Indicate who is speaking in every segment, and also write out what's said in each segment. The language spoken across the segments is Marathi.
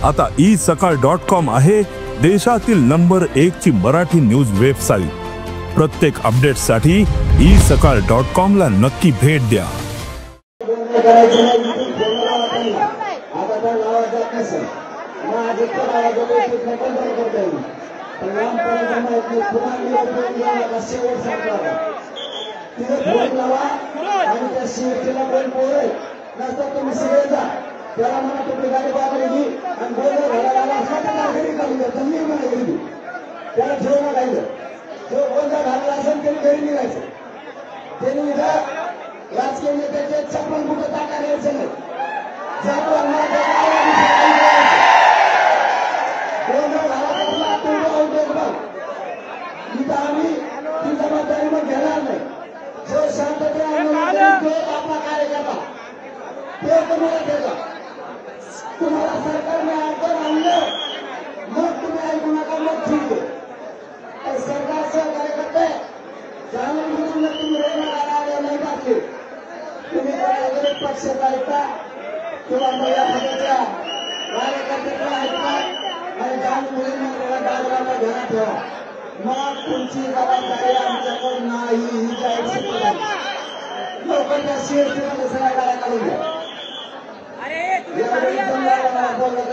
Speaker 1: आता isakal.com आहे देशातील नंबर 1 ची मराठी न्यूज वेबसाईट। प्रत्येक अपडेटसाठी isakal.com ला नक्की भेट द्या।
Speaker 2: त्याला मला कुठे गाडी बागली आणि बोलणं घराला असं नागरिक काढून द्या त्यांनी मला गेली त्याला ठेवणं राहिलं जो बोलणं घालला असेल तरी घरी निघायचं त्यांनी इथं राजकीय नेत्याचे छप्पन कुठं टाका द्यायचं नाही बोलणं घाला इथं आम्ही ती जबाबदारी मग घेणार नाही जो शांतते आपला कार्यकर्ता ते तुम्हाला देतो तुम्हाला सरकारने अडचण आणलं मग तुम्ही ऐकू नका मग ठीक आहे सरकार सहकार्य करते जाणून घेऊन तुम्ही रेल्वे नाही टाकले तुम्ही वगैरे पक्षाचा ऐकता किंवा महिला पक्षाच्या कार्यकर्त्याचा ऐकता आणि जाणून घेऊन डागराला घरात ठेवा मग तुमची जबाबदारी आमच्याकडे नाही ही जाहीर लोकांच्या शिवसेनेला सगळ्या काढून द्या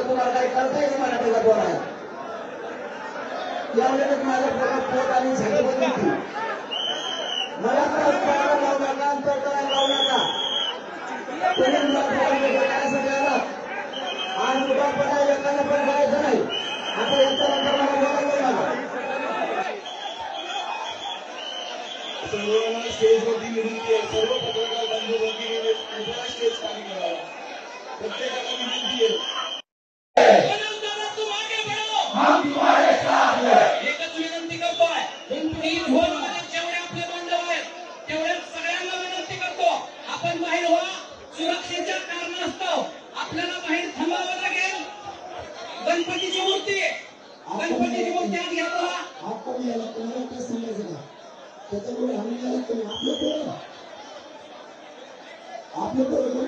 Speaker 2: तुम्हाला काही करता येईल मराठीला बोलायला यावेळेस माझ्या पोट आणि झटपट होती मला त्रास करायला लावू नका अंतर करायला लावू नका काय सगळ्याला आज उभा पडायला एकाला पण करायचं नाही आता याच्यानंतर मला बोलायला लागलं सर्वांना स्टेजवरती विनंती आहे सर्व पत्रकार बंधू भगिनी स्टेज खाली करावा प्रत्येकाला विनंती आहे
Speaker 3: हम तुम्हारे साथ हैं एकच विनंती करतोय पिंपरी होलमध्ये जेवढे आपले बांधव आहेत तेवढे सगळ्यांना विनंती करतो आपण बाहेर व्हा सुरक्षेच्या कारणास्तव आपल्याला बाहेर थांबावं लागेल गणपतीची मूर्ती आज घेतला
Speaker 2: आपण याला तुम्हाला काय समजायचं का त्याच्यामुळे आम्ही याला तुम्ही आपलं बरोबर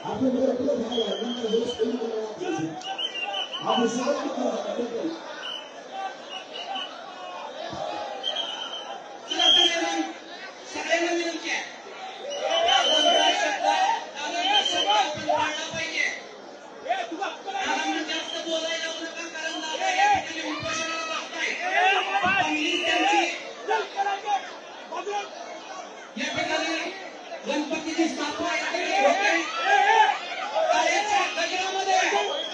Speaker 2: आपल्या बरोबर झाला नंतर दोष करून आपण सगळं
Speaker 3: सगळ्यांना विनंती आहे जास्त बोलायला जाऊ नका कारण दादा या ठिकाणी उपोषणाला बसताय या ठिकाणी गणपतीची स्थापना टाळ्याच्या गजरामध्ये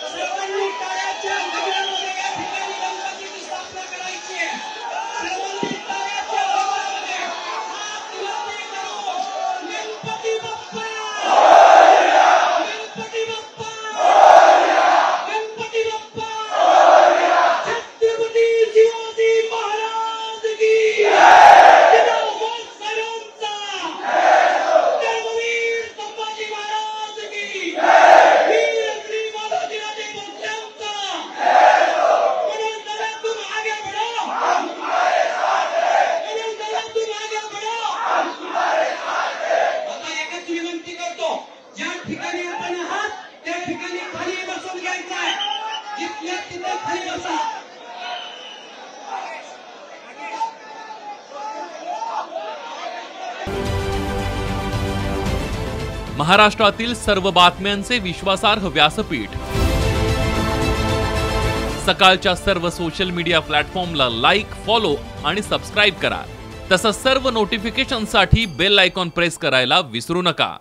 Speaker 3: सर्वांनी टाळ्याच्या गजरामध्ये या ठिकाणी गणपतीची स्थापना करायची आहे सर्वांनी टाळ्याच्या गजरामध्ये हात वरती करून गणपती बाप्पा गणपती बाप्पा गणपती बाप्पा छत्रपती शिवाजी महाराज की
Speaker 4: महाराष्ट्रातील सर्व बातम्यांचे विश्वासार्ह व्यासपीठ सकाळच्या सर्व सोशल मीडिया प्लॅटफॉर्मला लाईक, फॉलो आणि सबस्क्राईब करा। तसंच सर्व नोटिफिकेशनसाठी बेल आयकॉन प्रेस करायला विसरू नका।